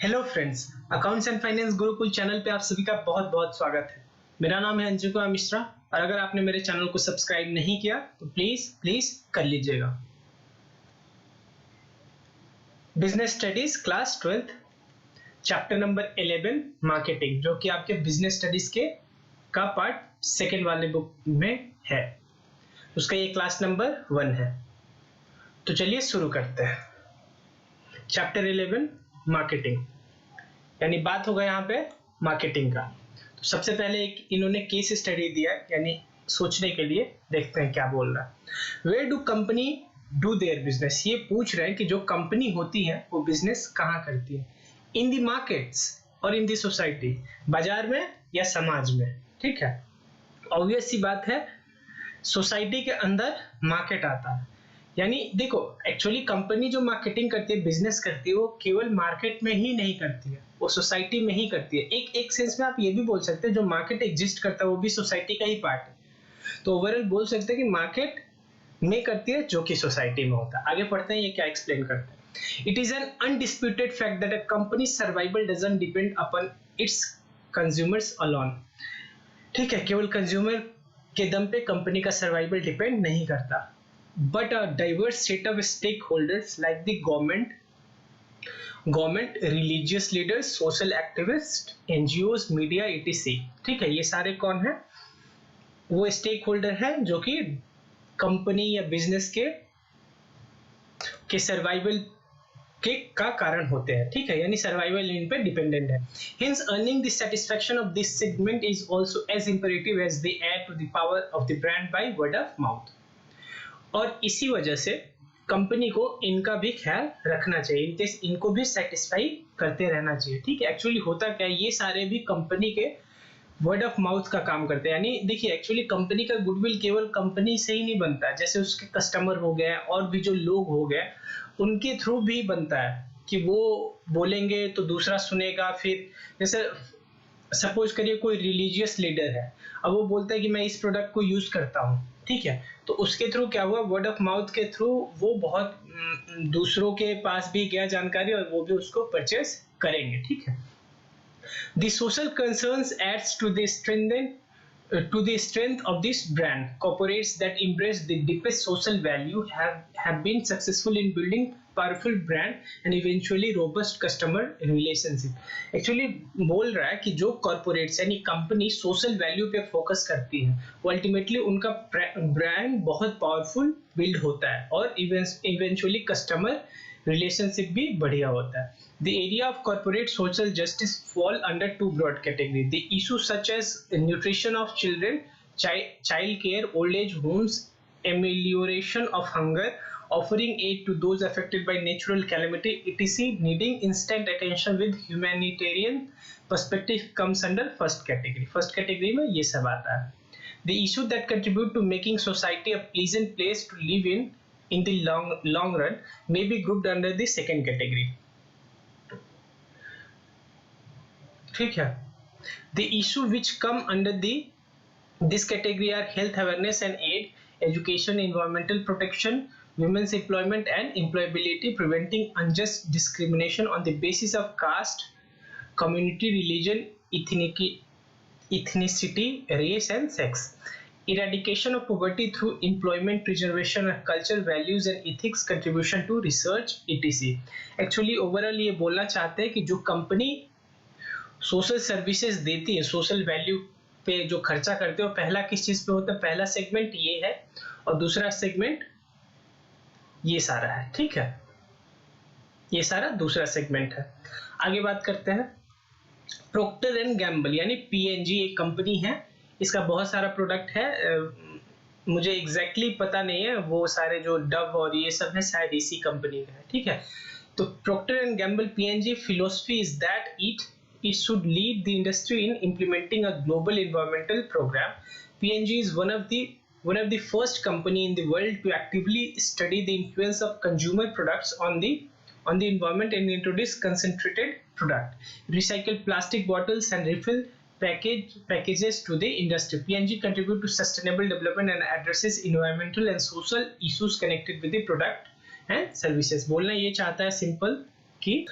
Hello friends, accounts and finance Gurukul channel पे आप सभी का बहुत बहुत स्वागत है। मेरा नाम है अंशु कुमार मिश्रा और अगर आपने मेरे चैनल को सब्सक्राइब नहीं किया तो प्लीज कर लीजिएगा। Business studies class 12th chapter number 11 marketing, जो कि आपके बिजनेस स्टडीज के का पार्ट सेकेंड वाले बुक में है, उसका ये क्लास नंबर 1 है। तो चलिए शुरू करते हैं। चैप्टर 11 मार्केटिंग, यानी बात होगा यहाँ पे मार्केटिंग का। तो सबसे पहले एक इन्होंने केस स्टडी दिया, यानी सोचने के लिए। देखते हैं क्या बोल रहा है। Where do company do their business, ये पूछ रहे हैं कि जो कंपनी होती है वो बिजनेस कहाँ करती है। इन दी मार्केट्स और इन दी सोसाइटी, बाजार में या समाज में। ठीक है, ऑब्वियस सी बात है, सोसाइटी के अंदर मार्केट आता है। यानी देखो, एक्चुअली कंपनी जो मार्केटिंग करती है, बिजनेस करती है, वो केवल मार्केट में ही नहीं करती है, वो सोसाइटी में ही करती है। एक सेंस में आप ये भी बोल सकते हैं जो मार्केट एग्जिस्ट करता है वो भी सोसाइटी का ही पार्ट है। तो ओवरऑल बोल सकते हैं कि मार्केट में करती है जो कि सोसाइटी में होता है। आगे पढ़ते हैं, ये क्या एक्सप्लेन करते हैं। It is an undisputed fact that a company survival doesn't depend upon its consumers alone. ठीक है, केवल कंज्यूमर के दम पे कंपनी का सर्वाइवल डिपेंड नहीं करता, but a diverse set of stakeholders like the government, religious leaders, social activists, NGOs, media, etc. ठीक है, ये सारे कौन है? वो स्टेक होल्डर है जो कि कंपनी या बिजनेस के सर्वाइवल का कारण होते हैं। ठीक है, यानी सर्वाइवल इन पे डिपेंडेंट है। Hence, earning the satisfaction of this segment is also as imperative as they add to the power of the brand by word of mouth. और इसी वजह से कंपनी को इनका भी ख्याल रखना चाहिए, इनको भी सेटिस्फाई करते रहना चाहिए। ठीक है, एक्चुअली होता क्या है, ये सारे भी कंपनी के वर्ड ऑफ माउथ का काम करते हैं। यानी देखिए, एक्चुअली कंपनी का गुडविल केवल कंपनी से ही नहीं बनता है, जैसे उसके कस्टमर हो गए और भी जो लोग हो गए उनके थ्रू भी बनता है कि वो बोलेंगे तो दूसरा सुनेगा। फिर जैसे सपोज करिए कोई रिलीजियस लीडर है, अब वो बोलता है कि मैं इस प्रोडक्ट को यूज करता हूँ। ठीक है, तो उसके थ्रू क्या हुआ, वर्ड ऑफ माउथ के थ्रू वो बहुत दूसरों के पास भी गया जानकारी और वो भी उसको परचेस करेंगे। ठीक है, the social concerns adds to the strength of this brand. Corporates that embrace the deepest social value have been successful in building powerful brand and eventually robust customer relationship. Actually बोल रहा है कि जो corporates यानी company social value पे focus करती है, वो अल्टीमेटली उनका ब्रांड बहुत पावरफुल बिल्ड होता है और इवेंचुअली कस्टमर रिलेशनशिप भी बढ़िया होता है। The area of corporate social justice fall under two broad categories. The issues such as nutrition of children, child care, old age homes, amelioration of hunger, offering aid to those affected by natural calamity, etc., needing instant attention with humanitarian perspective comes under first category. First category में ये सब आता है। The issue that contribute to making society a pleasant place to live in the long run may be grouped under the second category. ठीक है, the issue which come under this category are health awareness and aid, education, environmental protection, women's employment and employability, preventing unjust discrimination on the basis of caste, community, religion, ethnicity, race and sex, eradication of poverty through employment, preservation of culture, values and ethics, contribution to research, etc. Actually overall ये बोलना चाहते हैं कि जो company social services देती है, social value पे जो खर्चा करते हो, पहला किस चीज पे होता है? पहला सेगमेंट ये है और दूसरा सेगमेंट ये सारा है। ठीक है, ये सारा दूसरा सेगमेंट है। आगे बात करते हैं। प्रोक्टर एंड गैम्बल यानी पीएनजी एक कंपनी है, इसका बहुत सारा प्रोडक्ट है, मुझे एग्जैक्टली पता नहीं है, वो सारे जो डव और ये सब है शायद इसी कंपनी का है। ठीक है, तो proctor and Gamble PNG philosophy is that it should lead the industry in implementing a global environmental program. P&G is one of the first company in the world to actively study the influence of consumer products on the environment and introduce concentrated product, recycled plastic bottles and refill packages to the industry. P&G contribute to sustainable development and addresses environmental and social issues connected with the product and services. बोलना ये चाहता है simple कि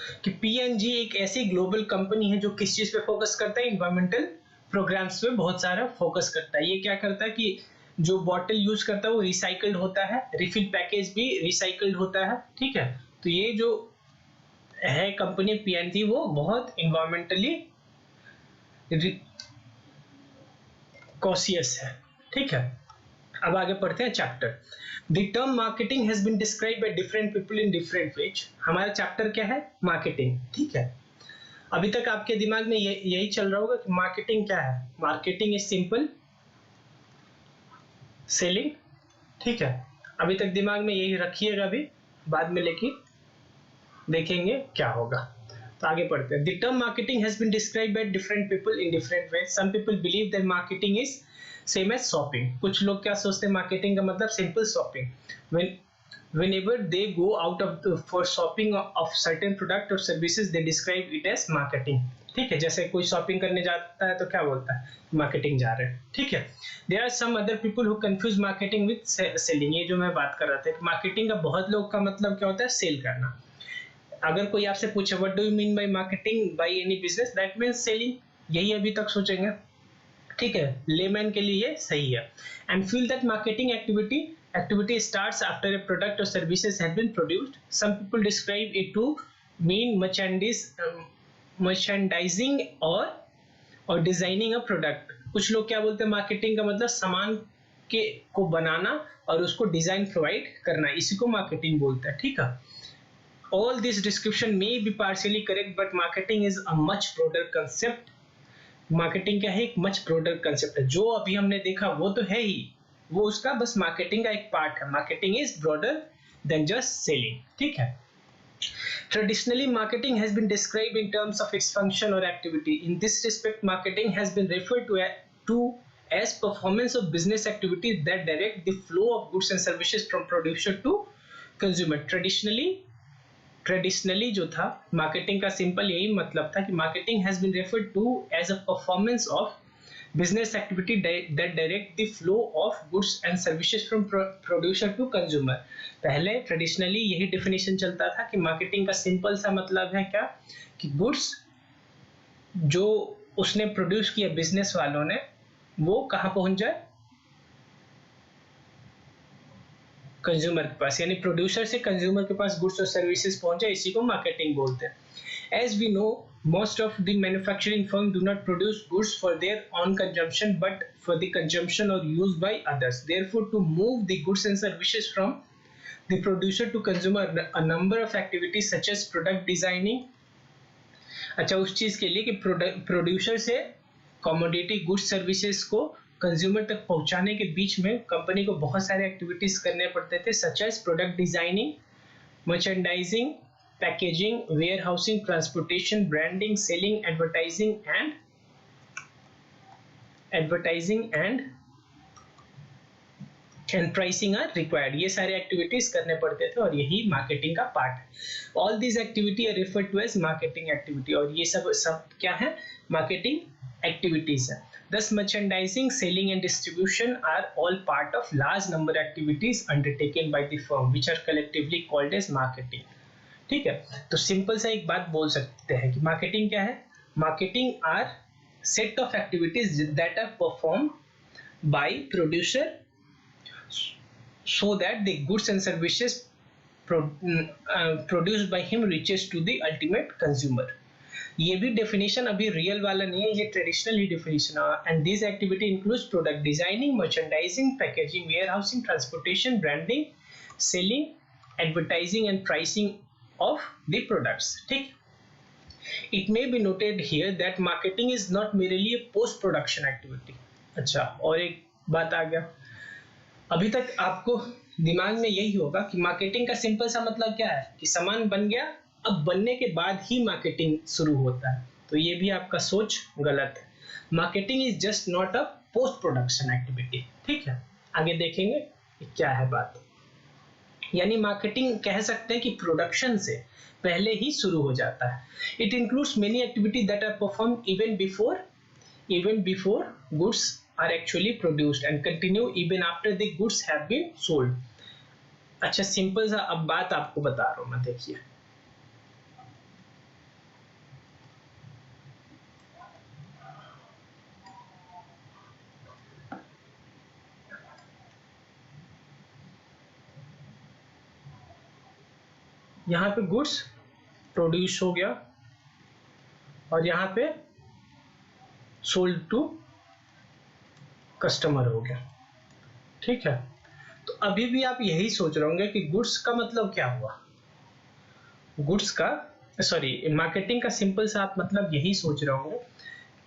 P&G एक ऐसी global company है जो किस चीज पे फोकस करता है, इन्वायरमेंटल प्रोग्राम्स पे बहुत सारा फोकस करता है। ये क्या करता है कि जो बॉटल यूज करता है वो रिसाइकल्ड होता है, रिफिल पैकेज भी रिसाइकल्ड होता है, ठीक है। तो ये जो है कंपनी P&G वो बहुत इन्वायरमेंटली कॉशियस है, ठीक है। अब आगे पढ़ते हैं chapter. The term marketing has been describe by different people in different ways. हमारा चैप्टर क्या है, मार्केटिंग, ठीक है। अभी तक आपके दिमाग में यही चल रहा होगा कि मार्केटिंग क्या है। मार्केटिंग इज सिंपल सेलिंग, ठीक है। अभी तक दिमाग में यही रखिएगा, अभी बाद में लेके देखेंगे क्या होगा। तो आगे पढ़ते हैं। The term marketing has been describe by different people in different ways. Some people believe that marketing is same as shopping. कुछ लोग क्या सोचते हैं, मार्केटिंग का मतलब simple shopping. Whenever they go out for shopping of certain product or services, they describe it as marketing, ठीक है। जैसे कोई शॉपिंग करने जाता है तो क्या बोलता है, मार्केटिंग जा रहे हैं, ठीक है। There are some other people who confuse marketing with selling। ये जो मैं बात कर रहा था, मार्केटिंग का बहुत लोग का मतलब क्या होता है, सेल करना। अगर कोई आपसे पूछे what do you mean by marketing by any business, that means selling, यही अभी तक सोचेंगे, ठीक है। लेमैन के लिए ये सही है। And feel that marketing activity starts after a product or services have been produced. Some people describe it to mean merchandising or designing a product। कुछ लोग क्या बोलते हैं, मार्केटिंग का मतलब सामान को बनाना और उसको डिजाइन प्रोवाइड करना, इसी को मार्केटिंग बोलते हैं, ठीक है। All this description may be partially correct, but marketing is a much broader concept। Marketing क्या है, एक मच ब्रॉडर कंसेप्ट है। जो अभी हमने देखा वो तो है ही, वो उसका बस मार्केटिंग का एक पार्ट है। Marketing is broader then just selling, ठीक है। Traditionally, marketing has been described in terms of its function or activity. In this respect, marketing has been referred to as performance of business activities that direct the flow of goods and services from producer to consumer। Traditionally जो था marketing का simple यही मतलब था कि marketing has been referred to as a performance of business activity that direct the flow of goods and services from producer to consumer. पहले traditionally यही definition चलता था कि मार्केटिंग का सिंपल सा मतलब है क्या, कि गुड्स जो उसने प्रोड्यूस किया बिजनेस वालों ने, वो कहाँ पहुंच जाए, कंज्यूमर के पास, यानी प्रोड्यूसर से कंज्यूमर के पास गुड्स और सर्विसेज पहुंचे, इसी को मार्केटिंग बोलते हैं। As we know, most of the manufacturing firms do not produce goods for their own consumption but for the consumption or use by others। Therefore, to move the goods and services from the producer to consumer, a number of activities such as product designing, अच्छा उस चीज के लिए कि producer से commodity goods services को consumer तक पहुंचाने के बीच में कंपनी को बहुत सारे एक्टिविटीज करने पड़ते थे, such as product designing, merchandising, packaging, warehousing, transportation, branding, selling, advertising and pricing are required. ये सारे एक्टिविटीज करने पड़ते थे और यही मार्केटिंग का पार्ट है। All these activity are referred to as marketing activity, और ये सब क्या है, मार्केटिंग एक्टिविटीज है। Thus, merchandising, selling and distribution are all part of large number activities undertaken by the firm, which are collectively called as marketing। ठीक है, तो simple सा एक बात बोल सकते हैं कि मार्केटिंग क्या है। Marketing are set of activities that are perform by producer so that the goods and services produced by him reaches to the ultimate consumer। ये भी डेफिनेशन अभी रियल वाला नहीं है, ये ट्रेडिशनल ही डेफिनेशन है। And this activity includes product designing, merchandising, packaging, warehousing, transportation, branding, selling, advertising and pricing of the products. ठीक, it may be noted here that marketing is not merely a post production activity. अच्छा, और एक बात आ गया, अभी तक आपको दिमाग में यही होगा कि मार्केटिंग का सिंपल सा मतलब क्या है कि सामान बन गया, अब बनने के बाद ही मार्केटिंग शुरू होता है। तो ये भी आपका सोच गलत है। Marketing is just not a post production activity. ठीक है, आगे देखेंगे क्या है बात। यानी मार्केटिंग कह सकते हैं कि प्रोडक्शन से पहले ही शुरू हो जाता है। It includes many activity that are perform even before goods are actually produced and continue even after the goods have been sold। अच्छा, सिंपल सा अब बात आपको बता रहा हूं मैं, देखिए यहाँ पे गुड्स प्रोड्यूस हो गया और यहाँ पे सोल्ड टू कस्टमर हो गया, ठीक है। तो अभी भी आप यही सोच रहे होंगे कि गुड्स का मतलब क्या हुआ, गुड्स का सॉरी मार्केटिंग का सिंपल सा आप मतलब यही सोच रहे होंगे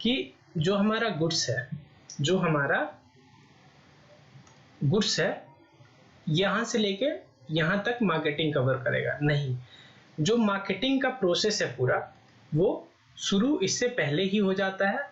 कि जो हमारा गुड्स है, जो हमारा गुड्स है यहां से लेके यहां तक मार्केटिंग कवर करेगा। नहीं, जो मार्केटिंग का प्रोसेस है पूरा वो शुरू इससे पहले ही हो जाता है,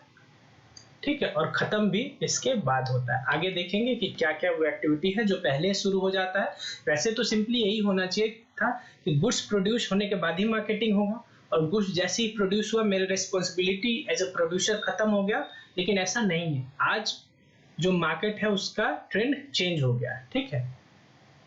ठीक है, और खत्म भी इसके बाद होता है। आगे देखेंगे कि क्या क्या वो एक्टिविटी है जो पहले शुरू हो जाता है। वैसे तो सिंपली यही होना चाहिए था कि गुड्स प्रोड्यूस होने के बाद ही मार्केटिंग होगा, और गुड्स जैसे ही प्रोड्यूस हुआ मेरी रिस्पॉन्सिबिलिटी एज अ प्रोड्यूसर खत्म हो गया, लेकिन ऐसा नहीं है। आज जो मार्केट है उसका ट्रेंड चेंज हो गया है, ठीक है।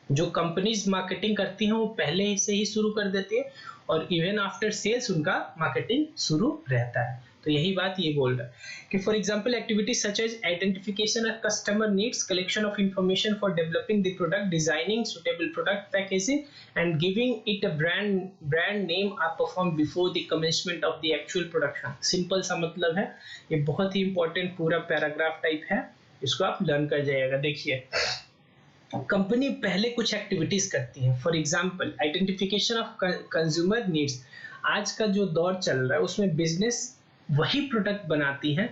जो कंपनीज मार्केटिंग करती हैं वो पहले से ही शुरू कर देती है और इवन आफ्टर सेल्स उनका मार्केटिंग शुरू रहता है। तो यही बात ये बोल रहा है कि for example activities such as identification of customer needs, collection of information for developing the product, designing suitable product packaging and giving it a brand name are perform before the commencement of the actual production. Simple सा मतलब है, ये बहुत ही important पूरा paragraph type है, इसको आप लर्न कर जाइएगा। देखिए कंपनी पहले कुछ एक्टिविटीज करती है, for example identification of consumer needs. आज का जो दौर चल रहा है उसमें बिजनेस वही प्रोडक्ट बनाती है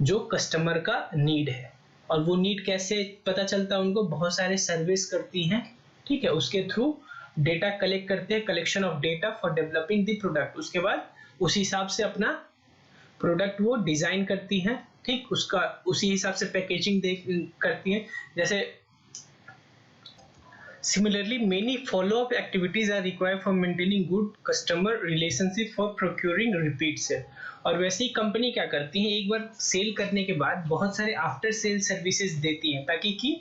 जो कस्टमर का नीड है, और वो नीड कैसे पता चलता है उनको, बहुत सारे सर्विस करती हैं, ठीक है, उसके थ्रू डेटा कलेक्ट करते हैं, collection of data for developing the product. उसके बाद उस हिसाब से अपना प्रोडक्ट वो डिजाइन करती हैं, ठीक, उसका उसी हिसाब से पैकेजिंग करती हैं। जैसे Similarly, many follow-up activities are required for maintaining good customer relationship for procuring repeat sale। और वैसे ही कंपनी क्या करती है, एक बार सेल करने के बाद बहुत सारे आफ्टर सेल सर्विसेज देती हैं, ताकि कि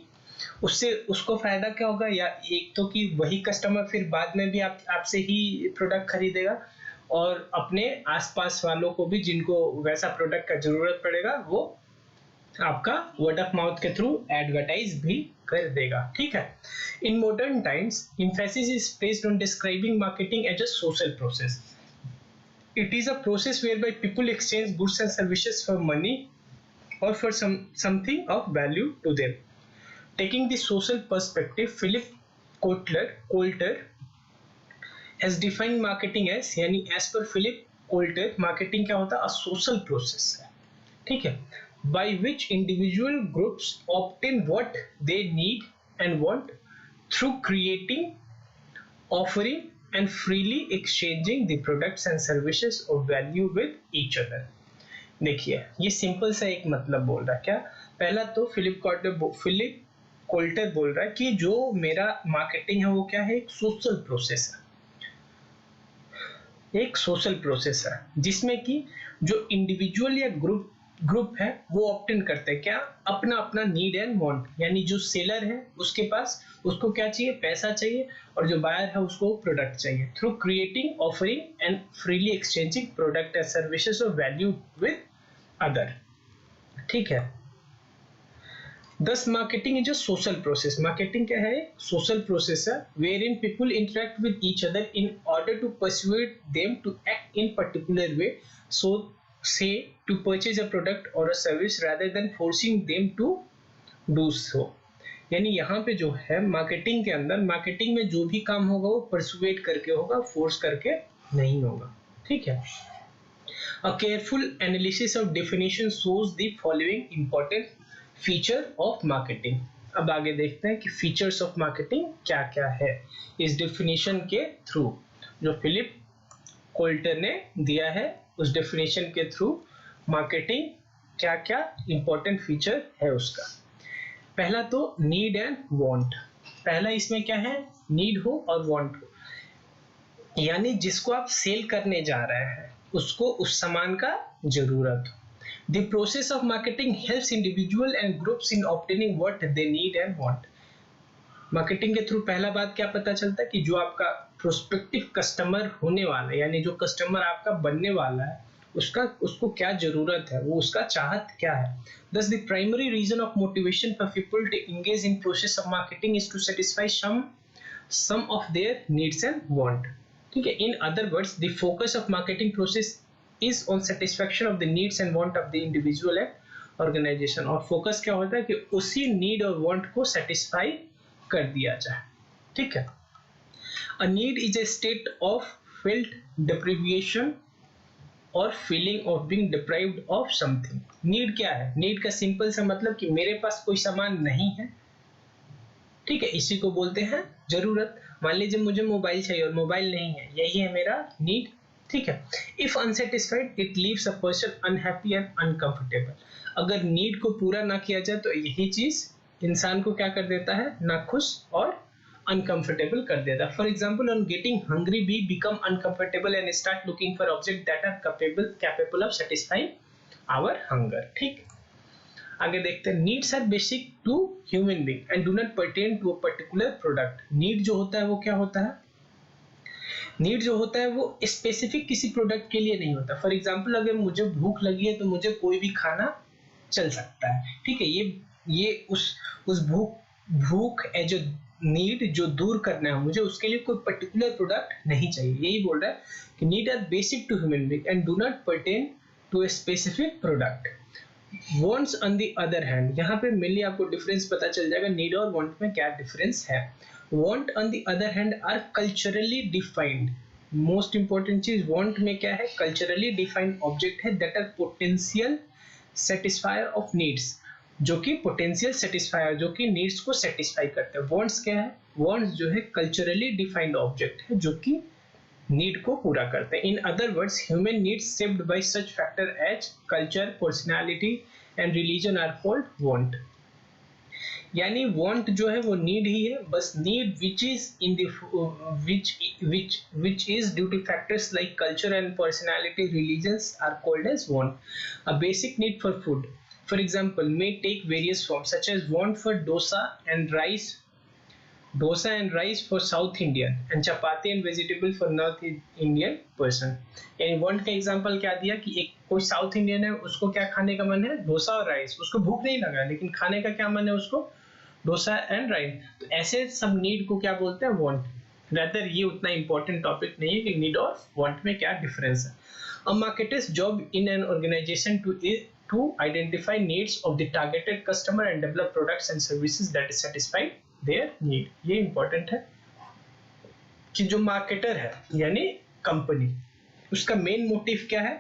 उससे उसको फायदा क्या होगा, या एक तो कि वही कस्टमर फिर बाद में भी आपसे ही प्रोडक्ट खरीदेगा, और अपने आसपास वालों को भी जिनको वैसा प्रोडक्ट का जरूरत पड़ेगा वो आपका वर्ड ऑफ माउथ के थ्रू एडवर्टाइज भी कर देगा, ठीक है। In modern times emphasis is placed on describing marketing as a social process. It is a process whereby people exchange goods and services for money or for something of value to them. Taking the social perspective, Philip Kotler has defined marketing as, यानी as per Philip Kotler marketing क्या होता है, a social process है, ठीक है, by which individual groups obtain what they need and want through creating, offering and freely exchanging the products and services of value with each other। देखिए ये simple सा एक मतलब बोल रहा है, क्या पहला तो फिलिप कोल्टर बोल रहा है कि जो मेरा मार्केटिंग है वो क्या है, एक सोशल प्रोसेस है, एक सोशल प्रोसेस है जिसमें कि जो इंडिविजुअल या ग्रुप है वो ऑप्टेन करते हैं क्या, अपना अपना नीड एंड वांट, यानी जो सेलर है उसके पास उसको क्या चाहिए, पैसा चाहिए, और जो बायर है उसको प्रोडक्ट चाहिए, through creating, offering and freely exchanging product and services of value with other, ठीक है। Thus marketing is a social process। Marketing क्या है, सोशल प्रोसेस है, wherein people interact with each other in order to persuade them to act in particular way, so say to purchase a product or a service rather than forcing them to do so। यानी यहाँ पे जो है marketing के अंदर, marketing में जो भी काम होगा वो परसुएट करके होगा, फोर्स करके नहीं होगा, ठीक है। A careful analysis of definition shows the following important feature of marketing. अब आगे देखते हैं कि फीचर्स ऑफ मार्केटिंग क्या क्या है इस डेफिनेशन के थ्रू जो फिलिप कोल्टर ने दिया है। उस डेफिनेशन के थ्रू मार्केटिंग क्या क्या इंपॉर्टेंट फीचर है उसका। पहला तो नीड एंड वांट। पहला इसमें क्या है, नीड हो और वांट हो, यानी जिसको आप सेल करने जा रहे हैं उसको उस सामान का जरूरत हो। The process of marketing helps individual and groups in obtaining what they need and want। Marketing के थ्रू पहला बात क्या पता चलता है कि जो आपका प्रोस्पेक्टिव कस्टमर होने वाला है, यानी जो कस्टमर आपका बनने वाला है उसको क्या जरूरत है, वो उसका चाहत क्या है। Thus the primary reason of motivation for people to engage in process of marketing is to satisfy some some of their needs and want. ठीक है, in other words the focus of marketing process is on satisfaction of the needs and want of the individual and organisation. और focus क्या होता है कि उसी need और want को सेटिस्फाई कर दिया जाए। ठीक है, a need is a state of felt deprivation और feeling of being deprived of something. Need क्या है? नीड का सिंपल सा मतलब कि मेरे पास कोई सामान नहीं है, ठीक है, इसी को बोलते हैं जरूरत। मान लीजिए मुझे मोबाइल चाहिए और मोबाइल नहीं है, यही है मेरा नीड। ठीक है, if unsatisfied it leaves a person unhappy and uncomfortable. अगर नीड को पूरा ना किया जाए तो यही चीज इंसान को क्या कर देता है? नाखुश और uncomfortable कर देता है। For example, on getting hungry we become uncomfortable and start looking for objects that are capable of satisfying our hunger। ठीक, आगे देखते हैं। Needs are basic to human being and do not pertain to a particular product. Need जो होता है वो क्या होता है? नीड जो होता है वो स्पेसिफिक किसी प्रोडक्ट के लिए नहीं होता। फॉर एग्जाम्पल, अगर मुझे भूख लगी है तो मुझे कोई भी खाना चल सकता है। ठीक है, ये उस भूख एज ए नीड जो दूर करना है मुझे, उसके लिए कोई पर्टिकुलर प्रोडक्ट नहीं चाहिए। यही बोल रहा है कि need are basic to human being and do not pertain to a specific product. Wants on the other hand, यहाँ पे मेनली आपको डिफरेंस पता चल जाएगा नीड और वांट में क्या डिफरेंस है। Want on the other hand are culturally defined. Most important चीज वांट में क्या है? कल्चरली डिफाइंड ऑब्जेक्ट है that are potential satisfier of needs, जो कि पोटेंशियल सेटिस्फायर, जो कि नीड्स को सेटिस्फाई करते हैं। वांट्स क्या है? वांट्स जो है कल्चरली डिफाइंड ऑब्जेक्ट है जो कि नीड को पूरा करते हैं। In other words, human needs shaped by such factor as culture, personality and religion are called want. यानी वांट जो है वो नीड ही है, बस need which is in which is due to factors like culture and personality, religions are called as want। A basic need for food, for example, may take various forms such as want for dosa and rice for South Indian and chapati and vegetable for North Indian person। यानी want का example क्या दिया कि एक कोई south Indian है, उसको क्या खाने का मन है? डोसा और राइस। उसको भूख नहीं लगा लेकिन खाने का क्या मन है उसको? Dosa and rice. तो ऐसे सब नीड को क्या बोलते हैं? वांट। रेदर ये उतना इंपॉर्टेंट टॉपिक नहीं है कि नीड और वांट में क्या डिफरेंस है। A marketer's job in an organization to identify needs of the targeted customer and develop products and services that satisfy their need। ये इंपॉर्टेंट है कि जो मार्केटर है यानी कंपनी, उसका मेन मोटिव क्या है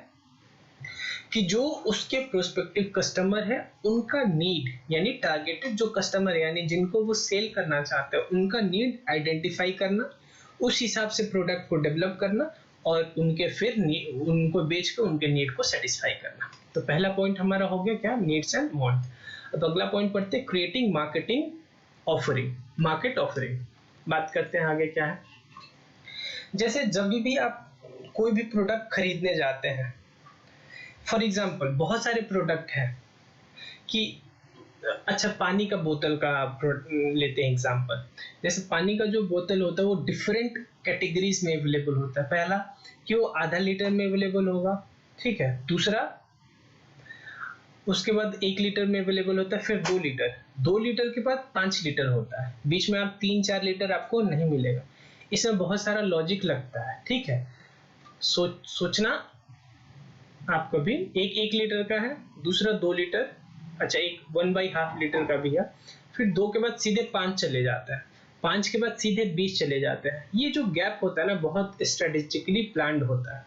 कि जो उसके प्रोस्पेक्टिव कस्टमर है उनका नीड, यानी टारगेटेड जो कस्टमर यानी जिनको वो सेल करना चाहते हैं, उनका नीड आइडेंटिफाई करना, उस हिसाब से प्रोडक्ट को डेवलप करना और उनके फिर उनको बेच के उनके नीड को सेटिस्फाई करना। तो पहला पॉइंट हमारा हो गया क्या? Needs and want. अब अगला पॉइंट पढ़ते हैं, creating marketing offering, market offering. बात करते हैं आगे क्या है। जैसे जब भी आप कोई भी प्रोडक्ट खरीदने जाते हैं, फॉर एग्जाम्पल बहुत सारे प्रोडक्ट हैं कि अच्छा पानी का बोतल का लेते हैं एग्जाम्पल। जैसे पानी का जो बोतल होता है वो डिफरेंट कैटेगरीज में अवेलेबल होता है। पहला कि वो आधा लीटर में अवेलेबल होगा, ठीक है। दूसरा, उसके बाद 1 लीटर में अवेलेबल होता है, फिर 2 लीटर, 2 लीटर के बाद 5 लीटर होता है, बीच में आप 3-4 लीटर आपको नहीं मिलेगा। इसमें बहुत सारा लॉजिक लगता है, ठीक है। सोचना आपको भी, एक लीटर का है, दूसरा 2 लीटर, अच्छा एक 1/2 लीटर का भी है, फिर 2 के बाद सीधे 5 चले जाता है, 5 के बाद सीधे 20 चले जाते हैं। ये जो गैप होता है ना, बहुत स्ट्रेटेजिकली प्लान्ड होता है,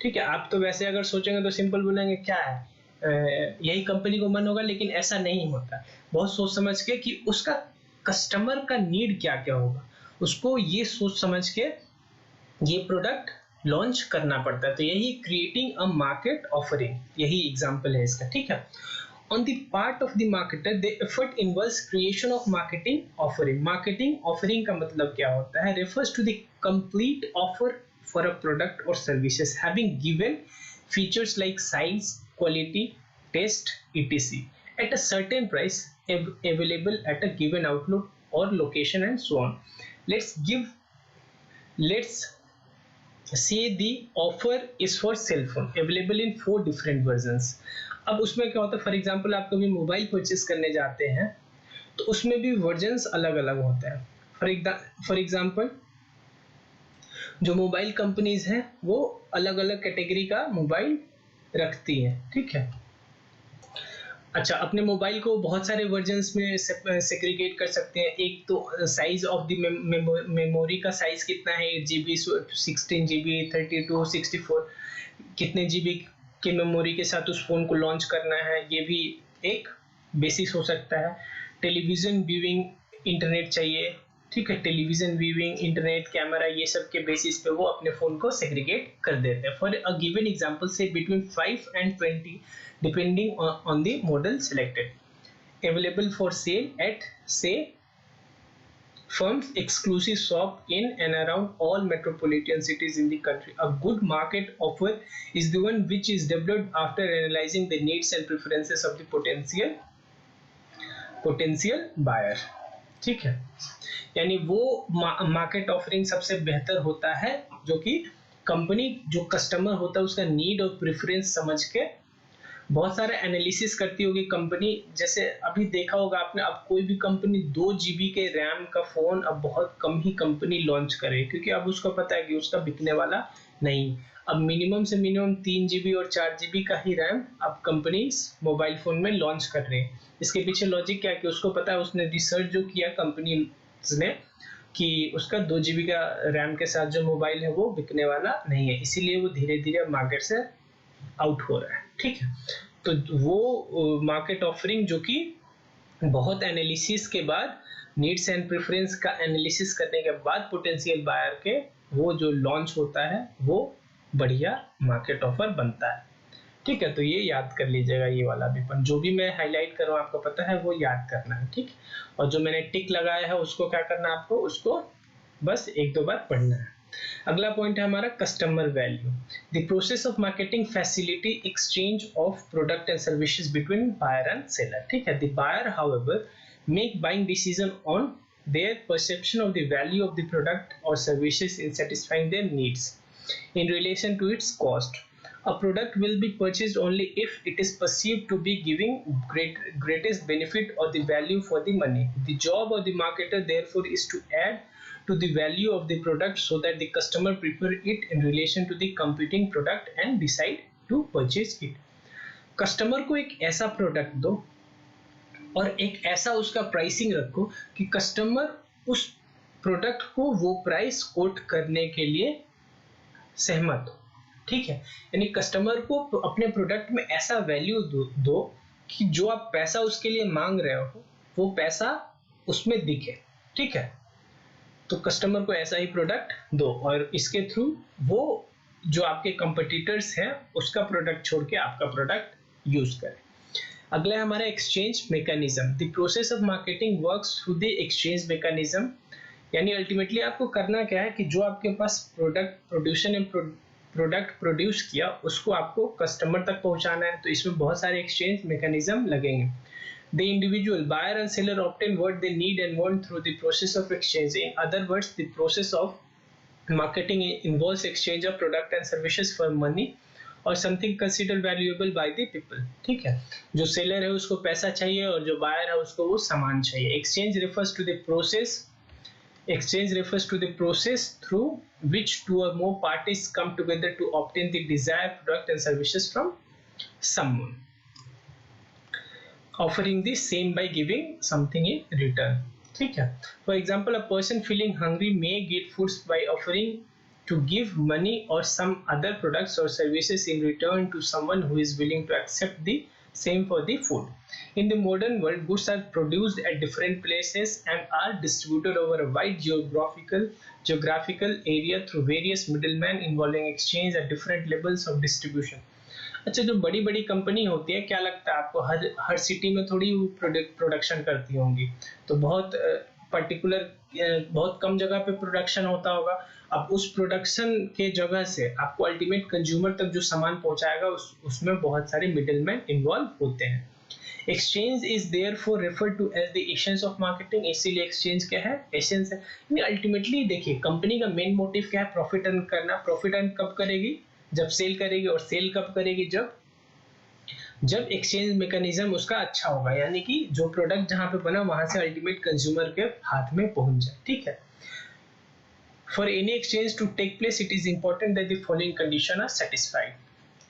ठीक है। आप तो वैसे अगर सोचेंगे तो सिंपल बोलेंगे क्या है, यही कंपनी को मन होगा, लेकिन ऐसा नहीं होता। बहुत सोच समझ के कि उसका कस्टमर का नीड क्या क्या होगा, उसको ये सोच समझ के ये प्रोडक्ट लॉन्च करना पड़ता है। तो यही क्रिएटिंग अ मार्केट ऑफरिंग, यही एग्जांपल है इसका, ठीक है। On the part of the marketer, the effort involves creation of marketing offering। Marketing offering का मतलब क्या होता है? Refers to the complete offer for a product or services having given features like size, quality, taste, etc. at a certain price, available at a given outlet or location and so on. Let's say the offer is for cell phone available in 4 different versions। अब उसमें क्या होता है, for example आप कभी mobile purchase करने जाते हैं तो उसमें भी वर्जन्स अलग अलग होते हैं। फॉर एग्जाम्पल जो मोबाइल कंपनीज हैं वो अलग अलग कैटेगरी का मोबाइल रखती हैं, ठीक है। अच्छा, अपने मोबाइल को बहुत सारे वर्जन्स में सेग्रीगेट कर सकते हैं। एक तो साइज ऑफ द मेमोरी का साइज कितना है, 8 GB, 16 GB, 32, 64, कितने GB के मेमोरी के साथ उस फोन को लॉन्च करना है, ये भी एक बेसिस हो सकता है। टेलीविजन व्यूइंग इंटरनेट चाहिए, ठीक है। टेलीविजन व्यूइंग, इंटरनेट, कैमरा, ये सब के बेसिस पे वो अपने फोन को सेग्रीगेट कर देते हैं। For a given example say between 5 and 20 depending on the model selected, available for sale at say firms exclusive shop in and around all metropolitan cities in the country. A good market offer is the one which is developed after analyzing the needs and preferences of the potential buyer, ठीक है। यानी वो market offering सबसे बेहतर होता है जो कि कंपनी, जो कस्टमर होता है उसका नीड और प्रेफरेंस समझ के बहुत सारे एनालिसिस करती होगी कंपनी। जैसे अभी देखा होगा आपने, अब कोई भी कंपनी 2 GB के रैम का फोन अब बहुत कम ही कंपनी लॉन्च करे, क्योंकि अब उसको पता है कि उसका बिकने वाला नहीं। अब मिनिमम से मिनिमम 3 GB और 4 GB का ही रैम अब कंपनी मोबाइल फोन में लॉन्च कर रहे हैं। इसके पीछे लॉजिक क्या है कि उसको पता है, उसने रिसर्च जो किया कंपनी ने कि उसका 2 GB का रैम के साथ जो मोबाइल है वो बिकने वाला नहीं है, इसीलिए वो धीरे धीरे मार्केट से आउट हो रहा है, ठीक है। तो वो मार्केट ऑफरिंग जो कि बहुत एनालिसिस के बाद, नीड्स एंड प्रेफरेंस का एनालिसिस करने के बाद पोटेंशियल बायर के वो जो लॉन्च होता है वो बढ़िया मार्केट ऑफर बनता है, ठीक है। तो ये याद कर लीजिएगा, ये वाला भी पॉइंट जो भी मैं हाईलाइट कर रहा हूँ आपको पता है वो याद करना है, ठीक। और जो मैंने टिक लगाया है उसको क्या करना है, आपको उसको बस 1-2 बार पढ़ना है। अगला पॉइंट है हमारा customer value. The process of marketing facility exchange of product and services between buyer and seller, ठीक है। The buyer however make buying decision on their perception of the value of the product or services in satisfying their needs in relation to its cost. A product will be purchased only if it is perceived to be giving greatest benefit or the value for the money. The job of the marketer therefore is to add to the value of the product so that the customer prefer it in relation to the competing product and decide to purchase it. Customer को एक ऐसा product दो और एक ऐसा उसका pricing रखो कि कस्टमर उस प्रोडक्ट को वो प्राइस कोट करने के लिए सहमत हो, ठीक है। यानी कस्टमर को अपने प्रोडक्ट में ऐसा वैल्यू दो कि जो आप पैसा उसके लिए मांग रहे हो वो पैसा उसमें दिखे, ठीक है। तो कस्टमर को ऐसा ही प्रोडक्ट दो और इसके थ्रू वो जो आपके कंपटीटर्स हैं उसका प्रोडक्ट छोड़ के आपका प्रोडक्ट यूज करें। अगला है हमारा exchange mechanism. The process of marketing works through the exchange mechanism, यानी अल्टीमेटली आपको करना क्या है कि जो आपके पास प्रोडक्ट प्रोड्यूस किया उसको आपको कस्टमर तक पहुंचाना है। तो इसमें बहुत सारे एक्सचेंज मैकेनिज्म लगेंगे। The individual buyer and seller obtain what they need and want through the process of exchange. In other words, the process of marketing involves exchange of product and services for money or something considered valuable by the people, ठीक है। जो seller है उसको पैसा चाहिए और जो buyer है उसको वो सामान चाहिए। Exchange refers to the process through which two or more parties come together to obtain the desired product and services from someone, offering the same by giving something in return, ठीक है। For example, a person feeling hungry may get foods by offering to give money or some other products or services in return to someone who is willing to accept the same for the food. In the modern world, goods are produced at different places and are distributed over a wide geographical area through various middlemen involving exchange at different levels of distribution. अच्छा, जो बड़ी बड़ी company होती है, क्या लगता है आपको हर सिटी में थोड़ी प्रोडक्शन करती होंगी, तो बहुत पर्टिकुलर बहुत कम जगह पे प्रोडक्शन होता होगा। अब उस प्रोडक्शन के जगह से आपको अल्टीमेट कंज्यूमर तक जो सामान पहुंचाएगा उसमें बहुत सारे मिडलमैन इन्वॉल्व होते हैं। Exchange is therefore referred to as the essence of marketing, इसीलिए एक्सचेंज क्या है, एसेंस है। अल्टीमेटली देखिए कंपनी का मेन मोटिव क्या है, प्रॉफिट अर्न करना। प्रॉफिट अर्न कब करेगी, जब सेल करेगी, और सेल कब करेगी, जब जब एक्सचेंज मैकेनिज्म उसका अच्छा होगा, यानी कि जो प्रोडक्ट जहां पे बना वहां से अल्टीमेट कंज्यूमर के हाथ में पहुंच जाए, ठीक है। For any exchange to take place it is important that the following condition are satisfied,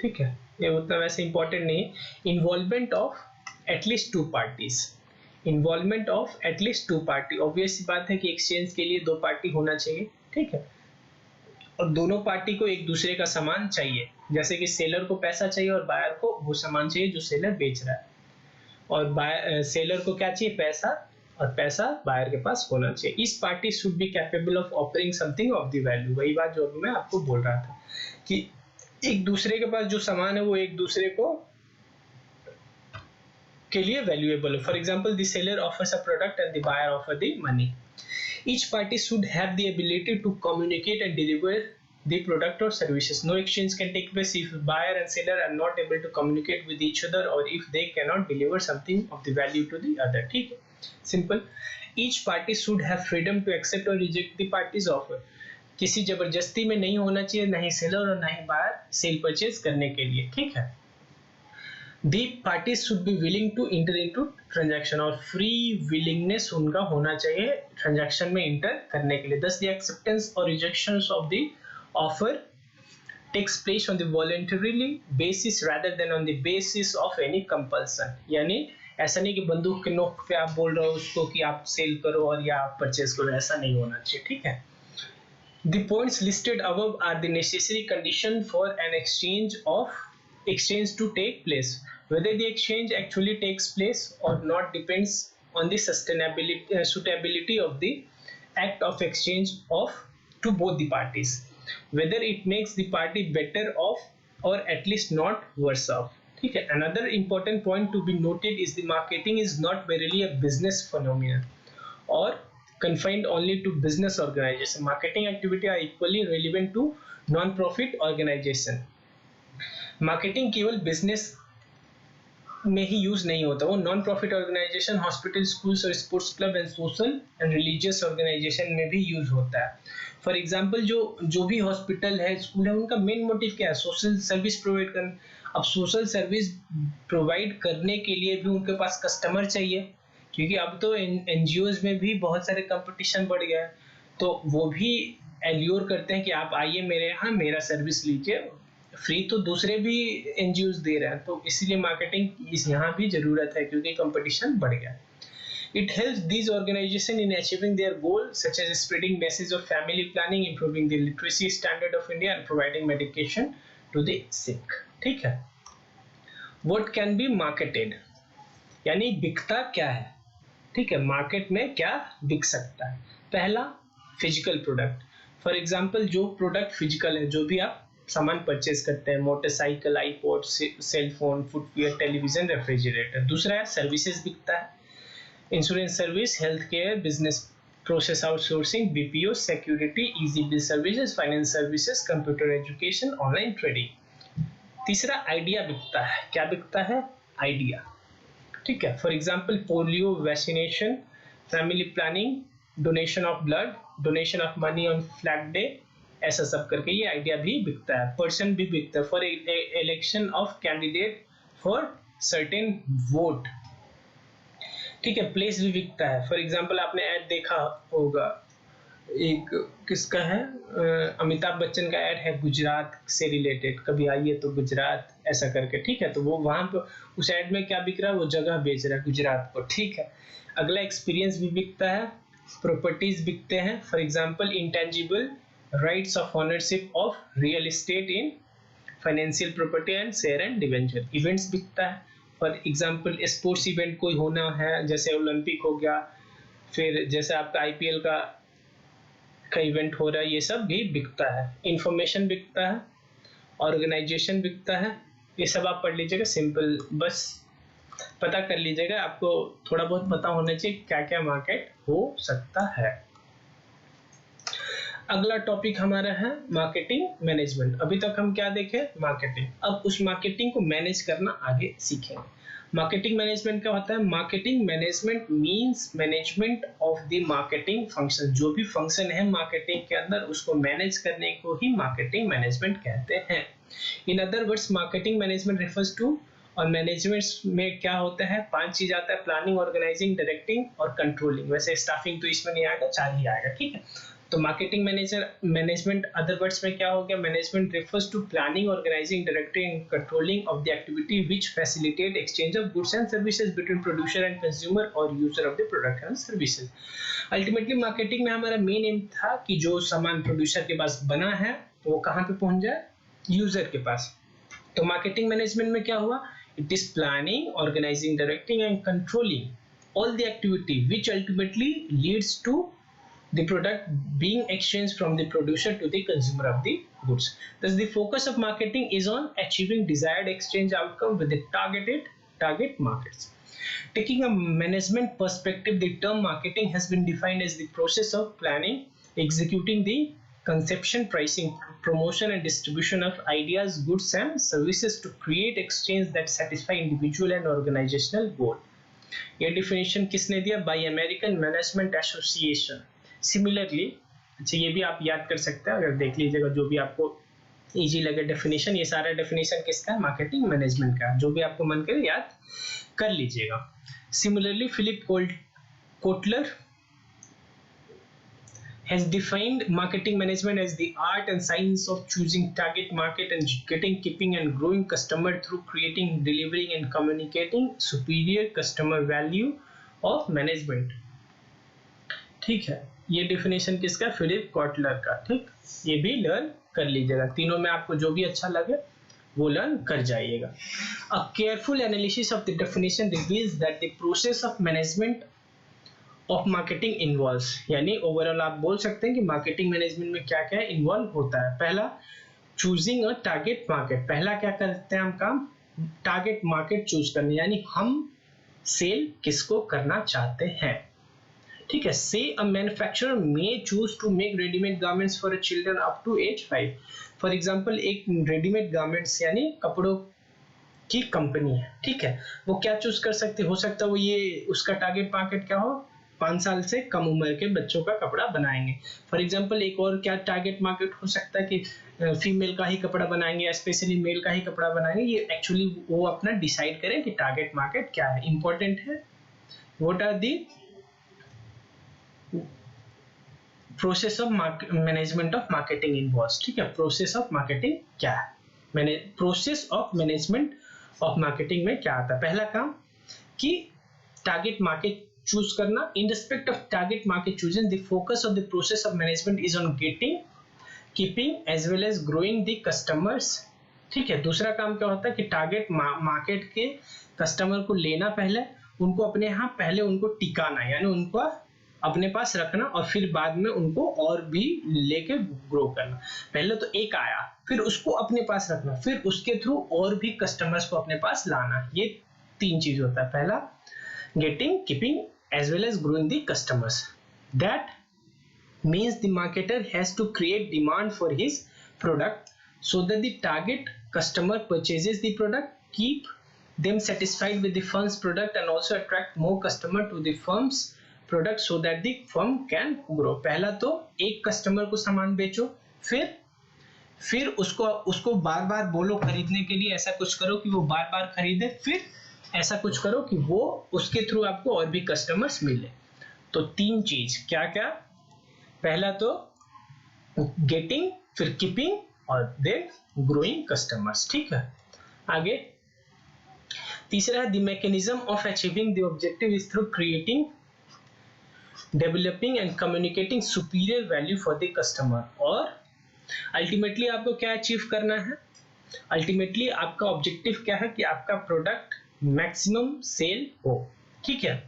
ठीक है। ये उतना वैसे इंपॉर्टेंट नहीं है। Involvement of at least two parties, involvement of at least two party, obvious सी बात है कि एक्सचेंज के लिए दो पार्टी होना चाहिए, ठीक है। और दोनों पार्टी को एक दूसरे का सामान चाहिए, जैसे कि सेलर को पैसा चाहिए और बायर को वो सामान चाहिए जो सेलर बेच रहा है, और सेलर को क्या चाहिए, पैसा, और पैसा बायर के पास होना चाहिए। इस party should be capable of offering something of the value, वही बात जो अभी मैं आपको बोल रहा था कि एक दूसरे के पास जो सामान है वो एक दूसरे को के लिए वैल्यूएबल हो। For example the seller offers a product and the buyer offer the money. Each party should have the ability to communicate and deliver the product or services. No exchange can take place if buyer and seller are not able to communicate with each other or if they cannot deliver something of the value to the other. ठीक है, simple. Each party should have freedom to accept or reject the party's offer. किसी जबरदस्ती में नहीं होना चाहिए, ना ही seller और ना ही बायर सेल परचेज करने के लिए, ठीक है। The parties should be willing to enter into transaction, और फ्री विलिंगनेस उनका होना चाहिए ट्रांजैक्शन में इंटर करने के लिए। Thus the acceptance or rejections of the offer takes place on the voluntarily basis rather than on the basis of any compulsion. यानी ऐसा नहीं कि बंदूक के नोक पे आप बोल रहे हो उसको कि आप सेल करो और या आप परचेज करो, ऐसा नहीं होना चाहिए, ठीक है। The points listed above are the necessary condition for an exchange to take place. Whether the exchange actually takes place or not depends on the suitability of the act of exchange to both the parties. Whether it makes the party better off or at least not worse off. ठीक है। Another important point to be noted is the marketing is not merely a business phenomenon or confined only to business organization. Marketing activity are equally relevant to non-profit organization. Marketing केवल business में ही use नहीं होता, वो non profit organization, hospital, schools और sports club and social and religious organization में भी use होता है। फॉर एग्जांपल जो भी हॉस्पिटल है, स्कूल है, उनका मेन मोटिव क्या है, सोशल सर्विस प्रोवाइड करना। अब सोशल सर्विस प्रोवाइड करने के लिए भी उनके पास कस्टमर चाहिए, क्योंकि अब तो एनजीओज में भी बहुत सारे कंपटीशन बढ़ गया है, तो वो भी एल्योर करते हैं कि आप आइए मेरे यहाँ, मेरा सर्विस लीजिए, फ्री तो दूसरे भी एनजीओज दे रहे हैं, तो इसीलिए मार्केटिंग इस यहाँ भी जरूरत है क्योंकि कंपटीशन बढ़ गया। It helps these organizations in achieving their goals such as spreading message of family planning, improving the literacy standard of India and providing medication to the sick. ठीक है। What can be marketed, यानी बिकता क्या है, ठीक है, market में क्या बिक सकता है। पहला, फिजिकल प्रोडक्ट। फॉर एग्जाम्पल जो प्रोडक्ट फिजिकल है, जो भी आप सामान परचेज करते हैं, motorcycle, iPod, cellphone, footwear, television, refrigerator. दूसरा है सर्विसेज बिकता है, insurance service, health care, business process outsourcing, BPO, security, easy bill services, finance services, computer education, online trading. तीसरा, आइडिया बिकता है। क्या बिकता है, आइडिया, ठीक है। For example polio vaccination, family planning, donation of blood, donation of money on flag day, ऐसा सब करके ये आइडिया भी बिकता है। पर्सन भी बिकता है, for election of candidate for certain vote, ठीक है। प्लेस भी बिकता है, फॉर एग्जाम्पल आपने ऐड देखा होगा, एक किसका है, अमिताभ बच्चन का ऐड है गुजरात से रिलेटेड, कभी आइए तो गुजरात, ऐसा करके, ठीक है। तो वो वहां पे उस ऐड में क्या बिक रहा है, वो जगह बेच रहा है गुजरात को, ठीक है। अगला, एक्सपीरियंस भी बिकता है, प्रॉपर्टीज बिकते हैं, for example intangible rights of ownership of real estate in financial property and share and debenture. Events बिकता है, फॉर एग्जाम्पल स्पोर्ट्स इवेंट कोई होना है, जैसे ओलंपिक हो गया, फिर जैसे आपका आईपीएल का इवेंट हो रहा है, ये सब भी बिकता है। इंफॉर्मेशन बिकता है, ऑर्गेनाइजेशन बिकता है, ये सब आप पढ़ लीजिएगा, सिंपल, बस पता कर लीजिएगा, आपको थोड़ा बहुत पता होना चाहिए क्या क्या मार्केट हो सकता है। अगला टॉपिक हमारा है मार्केटिंग मैनेजमेंट। अभी तक हम क्या देखे, मार्केटिंग, अब उस मार्केटिंग को मैनेज करना आगे सीखेंगे। मार्केटिंग मैनेजमेंट क्या होता है, marketing management means management of the marketing function. जो भी फंक्शन है मार्केटिंग के अंदर, उसको मैनेज करने को ही मार्केटिंग मैनेजमेंट कहते हैं। In other words, marketing management refers to और मैनेजमेंट में क्या होता है, 5 चीज आता है, प्लानिंग, ऑर्गेनाइजिंग, डायरेक्टिंग और कंट्रोलिंग। वैसे स्टाफिंग तो इसमें नहीं आएगा, 4 ही आएगा, ठीक है। तो मार्केटिंग मैनेजमेंट अदर वर्ड्स में क्या हो गया, management refers to planning, organising, directing and controlling of the activity which facilitate exchange of goods and services between producer and consumer और user of the product and services. Ultimately marketing में हमारा main M था कि जो सामान producer के पास बना है वो कहाँ पे पहुंच जाए, यूजर के पास। तो मार्केटिंग मैनेजमेंट में क्या हुआ, it is planning, organising, directing and controlling all the activity which ultimately leads to the product being exchanged from the producer to the consumer of the goods. Thus, the focus of marketing is on achieving desired exchange outcome with the target markets. Taking a management perspective, the term marketing has been defined as the process of planning, executing the conception, pricing, promotion and distribution of ideas, goods and services to create exchange that satisfy individual and organizational goal. ये definition किसने दिया, by American Management Association. Similarly, अच्छा ये भी आप याद कर सकते हैं, अगर देख लीजिएगा जो भी आपको इजी लगे डेफिनेशन, ये सारा डेफिनेशन किसका है, मार्केटिंग मैनेजमेंट का, जो भी आपको मन करे याद कर लीजिएगा। Similarly Philip Kotler has defined marketing management as the art and science of choosing target market and getting, keeping and growing customer through creating, delivering and communicating superior customer value of management। ठीक है, ये definition किसका, Philip Kotler का, ठीक। ये भी learn कर लीजिएगा, तीनों में आपको जो भी अच्छा लगे वो लर्न कर जाइएगा। अ careful analysis of the definition reveals that the process of management of marketing involves, यानी ओवरऑल आप बोल सकते हैं कि मार्केटिंग मैनेजमेंट में क्या क्या इन्वॉल्व होता है। पहला, चूजिंग अ टारगेट मार्केट, पहला क्या करते हैं हम काम, टारगेट मार्केट चूज करना, यानी हम सेल किसको करना चाहते हैं, ठीक है। Say a manufacturer may choose to make readymade garments for children up to age 5। For example एक रेडीमेड गारमेंट्स यानी कपड़ों की कंपनी है, ठीक है, वो क्या चूज कर सकते, हो सकता है वो ये उसका टारगेट मार्केट क्या हो, 5 साल से कम उम्र के बच्चों का कपड़ा बनाएंगे। फॉर एग्जांपल एक और क्या टारगेट मार्केट हो सकता है कि फीमेल का ही कपड़ा बनाएंगे या स्पेशली मेल का ही कपड़ा बनाएंगे। ये एक्चुअली वो अपना डिसाइड करें कि टारगेट मार्केट क्या है, इंपॉर्टेंट है। What are the process of management of marketing involves, ठीक है। प्रोसेस ऑफ मार्केटिंग क्या है, मैंने process of management of marketing में क्या आता है, पहला काम कि टारगेट मार्केट चूज करना। In respect of target market choosing, the focus of the process of management is on getting, keeping as well as growing the customers, ठीक है। दूसरा काम क्या होता है कि टारगेट मार्केट के कस्टमर को लेना, पहले उनको अपने यहाँ पहले उनको टिकाना, यानी उनको अपने पास रखना और फिर बाद में उनको और भी लेके ग्रो करना। पहले तो एक आया, फिर उसको अपने पास रखना, फिर उसके थ्रू और भी कस्टमर्स को अपने पास लाना। ये 3 चीज होता है। पहला getting, keeping as well as growing the customers. That means the marketer has to create demand for his product so that the target customer purchases the product, keep them satisfied with the firm's product and also attract more customer to the firm's product so that the firm can grow। पहला तो एक customer को सामान बेचो, फिर उसको बार बार बोलो खरीदने के लिए, ऐसा कुछ करो कि वो बार बार खरीदे, फिर ऐसा कुछ करो कि वो उसके थ्रू आपको और भी कस्टमर्स मिले। तो 3 चीज क्या क्या, पहला तो गेटिंग, फिर कीपिंग और देन ग्रोइंग कस्टमर्स, ठीक है। आगे तीसरा है the mechanism of achieving the objective is through creating, developing and communicating superior value for the customer. और अल्टीमेटली आपको क्या अचीव करना है, अल्टीमेटली आपका ऑब्जेक्टिव क्या है कि आपका प्रोडक्ट मैक्सिमम सेल हो, ठीक है,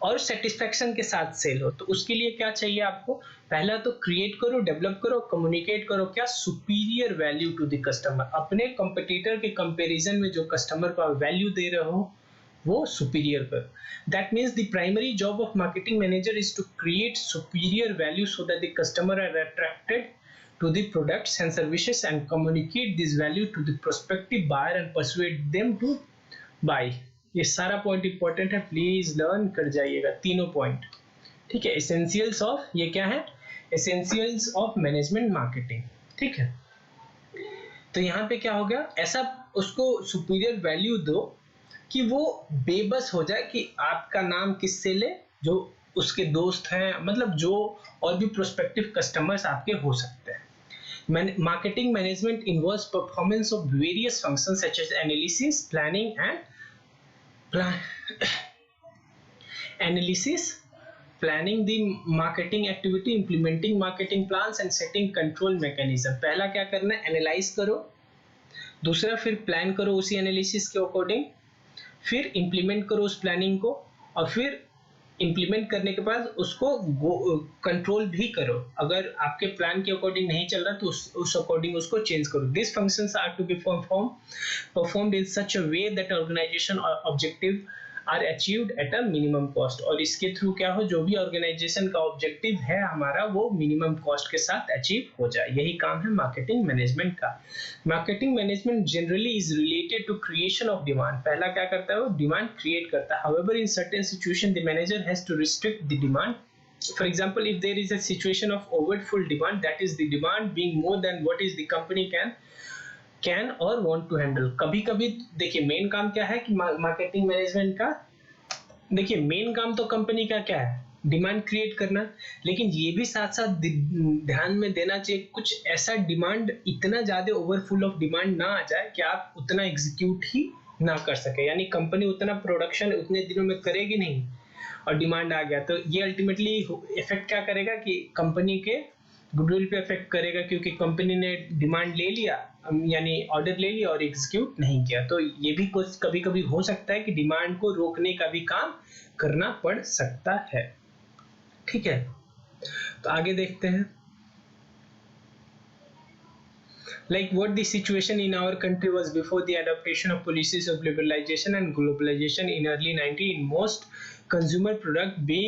और सेटिस्फेक्शन के साथ सेल हो। तो उसके लिए क्या चाहिए आपको, पहला तो क्रिएट करो, डेवलप करो, कम्युनिकेट करो, क्या, superior value to the customer. अपने कंपटीटर के कंपैरिजन में जो कस्टमर को आप वैल्यू दे रहे हो वो सुपीरियर करो। That means the primary job of marketing manager is to create superior value so that the customer are attracted to the products and services and communicate this value to the prospective buyer and persuade them to buy। ये सारा point important है, please learn कर जाइएगा तीनों point, ठीक है। Essentials of, ये क्या है, एसेंशियल्स ऑफ मैनेजमेंट मार्केटिंग, ठीक है। तो यहाँ पे क्या हो गया, ऐसा उसको सुपीरियर वैल्यू दो कि वो बेबस हो जाए कि आपका नाम किससे ले, जो उसके दोस्त हैं, मतलब जो और भी प्रोस्पेक्टिव कस्टमर्स आपके हो सकते हैं. Marketing management involves performance of various functions such as analysis, planning, planning the marketing activity, implementing marketing plans and setting control mechanism. पहला क्या करना है, एनालाइज करो. दूसरा फिर प्लान करो उसी एनालिसिस के अकॉर्डिंग. फिर इम्प्लीमेंट करो उस प्लानिंग को. और फिर इम्प्लीमेंट करने के बाद उसको कंट्रोल भी करो. अगर आपके प्लान के अकॉर्डिंग नहीं चल रहा तो उस अकॉर्डिंग उसको चेंज करो. This functions are to be performed in such a way that organisation objective are achieved at a minimum cost. और इसके थ्रू क्या हो, जो भी ऑर्गेनाइजेशन का ऑब्जेक्टिव है हमारा, वो मिनिमम कॉस्ट के साथ अचीव हो जाए. यही काम है मार्केटिंग मैनेजमेंट का. Marketing management generally is related to creation of demand. पहला क्या करता है, वो डिमांड क्रिएट करता है. However in certain situation the manager has to restrict the demand. For example, if there is a situation of overfull demand, that is the demand being more than what is the company can or want to handle. कभी कभी देखिए main काम क्या है कि marketing management का, देखिए main काम तो कंपनी का क्या है, डिमांड क्रिएट करना. लेकिन ये भी साथ साथ ध्यान में देना चाहिए कुछ ऐसा डिमांड इतना ज्यादा ओवरफुल ऑफ डिमांड ना आ जाए कि आप उतना एग्जीक्यूट ही ना कर सके. यानी कंपनी उतना प्रोडक्शन उतने दिनों में करेगी नहीं और डिमांड आ गया तो ये अल्टीमेटली इफेक्ट क्या करेगा कि कंपनी के गुडविल पे इफेक्ट करेगा, क्योंकि कंपनी ने डिमांड ले लिया, यानी ऑर्डर ले लिया और एग्जीक्यूट नहीं किया. तो ये भी कुछ कभी कभी हो सकता है कि डिमांड को रोकने का भी काम करना पड़ सकता है. ठीक है, तो आगे देखते हैं. Like what the situation in our country was before the adaptation of policies of liberalization and globalization in early 90s in most consumer product, be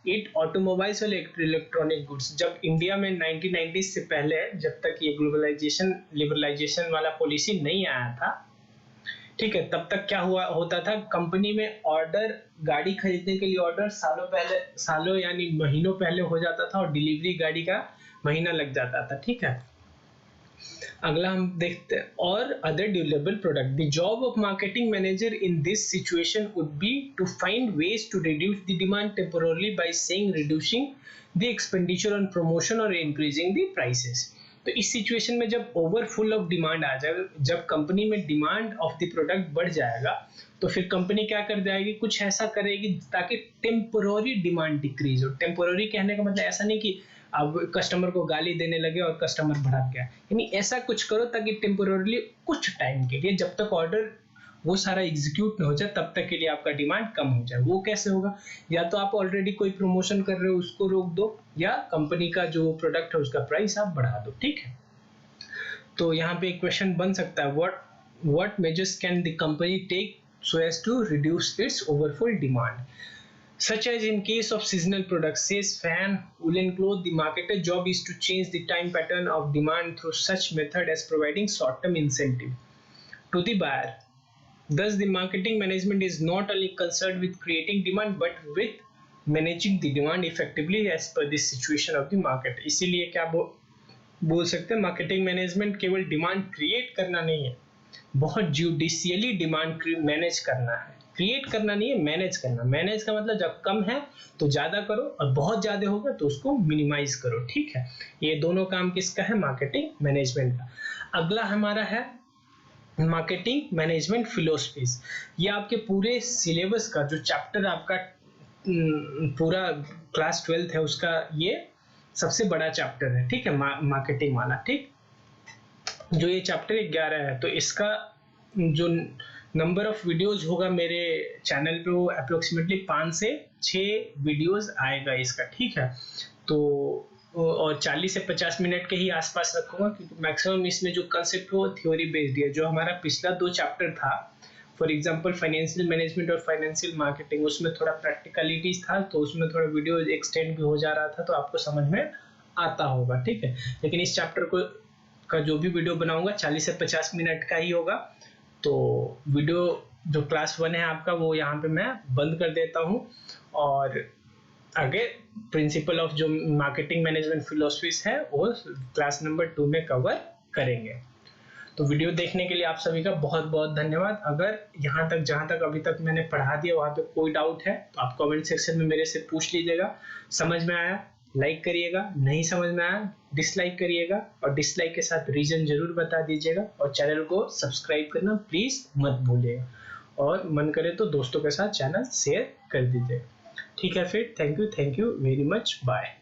it automobiles और इलेक्ट्रॉनिक गुड्स. जब इंडिया में 1990s से पहले, जब तक ये globalisation liberalisation वाला policy नहीं आया था, ठीक है, तब तक क्या हुआ होता था, कंपनी में ऑर्डर, गाड़ी खरीदने के लिए ऑर्डर सालों यानी महीनों पहले हो जाता था और डिलीवरी गाड़ी का महीना लग जाता था. ठीक है, अगला हम देखते हैं. और other durable product. The job of marketing manager in this situation would be to find ways to reduce the demand temporarily by saying reducing the expenditure on promotion और इंक्रीजिंग द प्राइसेस. तो इस situation में जब overfull of demand आ जाए, जब company में demand of the product बढ़ जाएगा, तो फिर कंपनी क्या कर जाएगी, कुछ ऐसा करेगी ताकि टेम्पोररी डिमांड डिक्रीज हो. टेम्पोररी कहने का मतलब ऐसा नहीं कि अब कस्टमर को गाली देने लगे और कस्टमर भड़क गया, यानी ऐसा कुछ करो ताकि टेम्पोररी कुछ टाइम के लिए, जब तक ऑर्डर वो सारा एग्जीक्यूट न हो जाए, तब तक के लिए आपका डिमांड कम हो जाए. वो कैसे होगा, या तो आप ऑलरेडी कोई प्रमोशन कर रहे हो उसको रोक दो, या कंपनी का जो प्रोडक्ट है उसका प्राइस आप बढ़ा दो. ठीक है, तो यहाँ पे एक क्वेश्चन बन सकता है, what measures can the company take so as to reduce its overfull demand. Such as in case of seasonal products, says fan, woolen cloth, the marketer's job is to change the time pattern of demand through such method as providing short-term incentive to the buyer. Thus, the marketing management is not only concerned with creating demand but with managing the demand effectively as per the situation of the market. इसीलिए क्या बोल सकते हैं, marketing management केवल demand create करना नहीं है, बहुत जुडिशियली डिमांड मैनेज करना है. क्रिएट करना नहीं है, मैनेज करना. मैनेज का मतलब जब कम है तो ज्यादा करो और बहुत ज्यादा होगा तो उसको मिनिमाइज करो. ठीक है, ये दोनों काम किसका है, मार्केटिंग मैनेजमेंट का. अगला हमारा है मार्केटिंग मैनेजमेंट फिलोसफीज. ये आपके पूरे सिलेबस का जो चैप्टर आपका पूरा क्लास 12th है उसका ये सबसे बड़ा चैप्टर है. ठीक है, मार्केटिंग वाला. ठीक, जो ये चैप्टर 11 है, तो इसका जो नंबर ऑफ वीडियोस होगा मेरे चैनल पे वो अप्रोक्सीमेटली 5 से 6 वीडियोस आएगा इसका. ठीक है, तो और 40 से 50 मिनट के ही आसपास रखूंगा, क्योंकि मैक्सिमम इसमें जो कंसेप्ट हो थ्योरी बेस्ड है. जो हमारा पिछला 2 चैप्टर था, फॉर एग्जांपल फाइनेंशियल मैनेजमेंट और फाइनेंशियल मार्केटिंग, उसमें थोड़ा प्रैक्टिकलिटीज था, तो उसमें थोड़ा वीडियो एक्सटेंड भी हो जा रहा था, तो आपको समझ में आता होगा. ठीक है, लेकिन इस चैप्टर को का जो भी वीडियो बनाऊंगा 40 से 50 मिनट का ही होगा. तो वीडियो जो क्लास 1 है आपका वो यहाँ पे मैं बंद कर देता हूँ और आगे प्रिंसिपल ऑफ जो मार्केटिंग मैनेजमेंट फिलोसफीज है वो क्लास नंबर 2 में कवर करेंगे. तो वीडियो देखने के लिए आप सभी का बहुत बहुत धन्यवाद। अगर यहाँ तक जहाँ तक अभी तक मैंने पढ़ा दिया वहाँ पे कोई डाउट है तो आप कमेंट सेक्शन में मेरे से पूछ लीजिएगा। समझ में आया लाइक करिएगा, नहीं समझ में आया डिसलाइक करिएगा, और डिसलाइक के साथ रीजन जरूर बता दीजिएगा, और चैनल को सब्सक्राइब करना प्लीज मत भूलिएगा, और मन करे तो दोस्तों के साथ चैनल शेयर कर दीजिएगा। ठीक है फिर, thank you very much, bye.